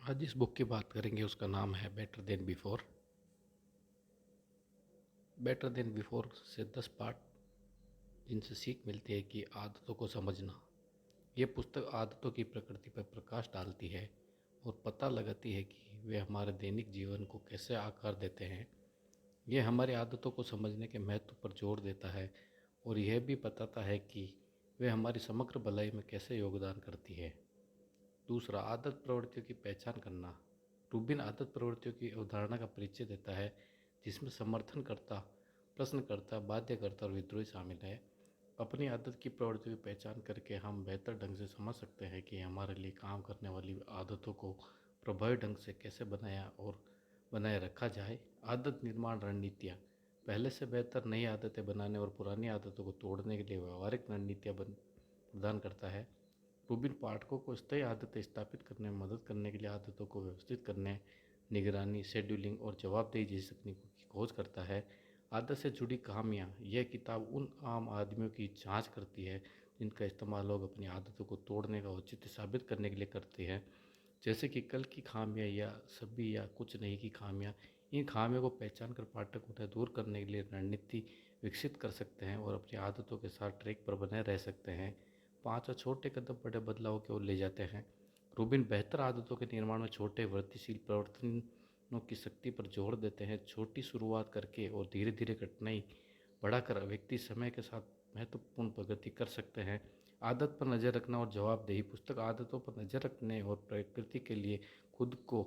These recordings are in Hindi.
आज जिस बुक की बात करेंगे उसका नाम है better than before. Better than before से 10 पार्ट जिनसे सीख मिलती है कि आदतों को समझना। ये पुस्तक आदतों की प्रकृति पर प्रकाश डालती है और पता लगाती है कि वे हमारे दैनिक जीवन को कैसे आकार देते हैं। यह हमारी आदतों को समझने के महत्व पर जोर देता है और यह भी बताता है कि वे हमारी समग्र भलाई में कैसे योगदान करती है। दूसरा, आदत प्रवृत्तियों की पहचान करना। रूबिन आदत प्रवृत्तियों की अवधारणा का परिचय देता है जिसमें समर्थनकर्ता, प्रश्नकर्ता, बाध्यकर्ता और विद्रोही शामिल है। अपनी आदत की प्रवृत्तियों की पहचान करके हम बेहतर ढंग से समझ सकते हैं कि हमारे लिए काम करने वाली आदतों को प्रभावी ढंग से कैसे बनाया और बनाए रखा जाए। आदत निर्माण रणनीतियाँ। पहले से बेहतर नई आदतें बनाने और पुरानी आदतों को तोड़ने के लिए व्यवहारिक रणनीतियाँ प्रदान करता है। रूबिन पाठकों को स्थायी आदतें स्थापित करने में मदद करने के लिए आदतों को व्यवस्थित करने, निगरानी, शेड्यूलिंग और जवाबदेही जैसी तकनीकों की खोज करता है। आदत से जुड़ी कहानियाँ। यह किताब उन आम आदमियों की जांच करती है जिनका इस्तेमाल लोग अपनी आदतों को तोड़ने का औचित्य साबित करने के लिए करते हैं, जैसे कि कल की खामियां या सभी या कुछ नहीं की खामियां। इन खामियों को पहचान कर पाठक उन्हें दूर करने के लिए रणनीति विकसित कर सकते हैं और अपनी आदतों के साथ ट्रैक पर बने रह सकते हैं। पांचवा, छोटे कदम बड़े बदलाव की ओर ले जाते हैं। रूबिन बेहतर आदतों के निर्माण में छोटे वृत्तिशील परिवर्तनों की शक्ति पर जोर देते हैं। छोटी शुरुआत करके और धीरे धीरे कठिनाई बढ़ाकर व्यक्ति समय के साथ महत्वपूर्ण प्रगति कर सकते हैं। आदत पर नज़र रखना और जवाबदेही। पुस्तक आदतों पर नज़र रखने और प्रकृति के लिए खुद को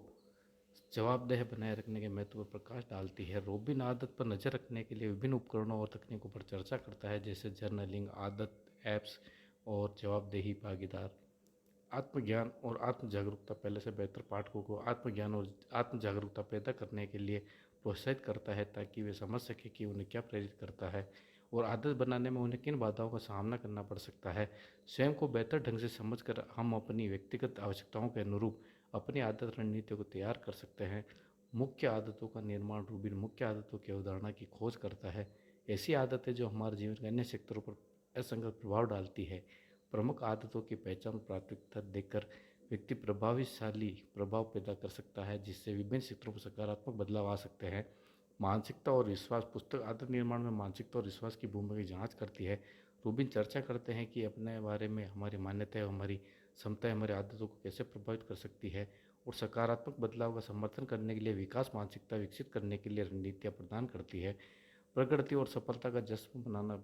जवाबदेह बनाए रखने के महत्व पर प्रकाश डालती है। रोबिन आदत पर नज़र रखने के लिए विभिन्न उपकरणों और तकनीकों पर चर्चा करता है, जैसे जर्नलिंग, आदत ऐप्स और जवाबदेही भागीदार। आत्मज्ञान और आत्म जागरूकता। पहले से बेहतर पाठकों को आत्मज्ञान और आत्म जागरूकता पैदा करने के लिए प्रोत्साहित करता है ताकि वे समझ सकें कि उन्हें क्या प्रेरित करता है और आदत बनाने में उन्हें किन बाधाओं का सामना करना पड़ सकता है। स्वयं को बेहतर ढंग से समझकर हम अपनी व्यक्तिगत आवश्यकताओं के अनुरूप अपनी आदत रणनीतियों को तैयार कर सकते हैं। मुख्य आदतों का निर्माण। रूबिन मुख्य आदतों की अवधारणा की खोज करता है, ऐसी आदतें जो हमारे जीवन के अन्य क्षेत्रों पर असंगत प्रभाव डालती है। प्रमुख आदतों की पहचान प्राथमिकता देकर व्यक्ति प्रभावशाली प्रभाव पैदा कर सकता है जिससे विभिन्न क्षेत्रों पर सकारात्मक बदलाव आ सकते हैं। मानसिकता और विश्वास। पुस्तक आदत निर्माण में मानसिकता और विश्वास की भूमिका की जांच करती है। रूबिन चर्चा करते हैं कि अपने बारे में हमारी मान्यताएं, हमारी क्षमताएं हमारी आदतों को कैसे प्रभावित कर सकती है और सकारात्मक बदलाव का समर्थन करने के लिए विकास मानसिकता विकसित करने के लिए रणनीतियाँ प्रदान करती है। प्रकृति और सफलता का जश्न मनाना।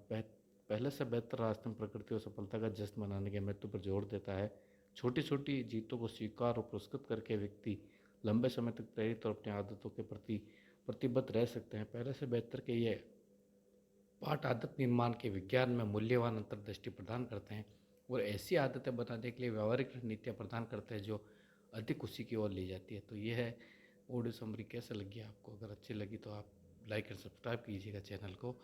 पहले से बेहतर रास्ते में प्रकृति और सफलता का जश्न मनाने के महत्व पर जोर देता है। छोटी छोटी जीतों को स्वीकार और पुरस्कृत करके व्यक्ति लंबे समय तक प्रेरित और अपनी आदतों के प्रति प्रतिबद्ध रह सकते हैं। पहले से बेहतर के ये पाठ आदत निर्माण के विज्ञान में मूल्यवान अंतर्दृष्टि प्रदान करते हैं और ऐसी आदतें बनाने के लिए व्यवहारिक नीतियाँ प्रदान करते हैं जो अधिक खुशी की ओर ले जाती है। तो ये है ऑडियो समरी। कैसे लगी आपको? अगर अच्छी लगी तो आप लाइक एंड सब्सक्राइब कीजिएगा चैनल को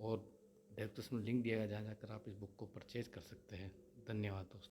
और डिस्क्रिप्शन में लिंक दिया गया जहाँ जाकर आप इस बुक को परचेज कर सकते हैं। धन्यवाद दोस्तों।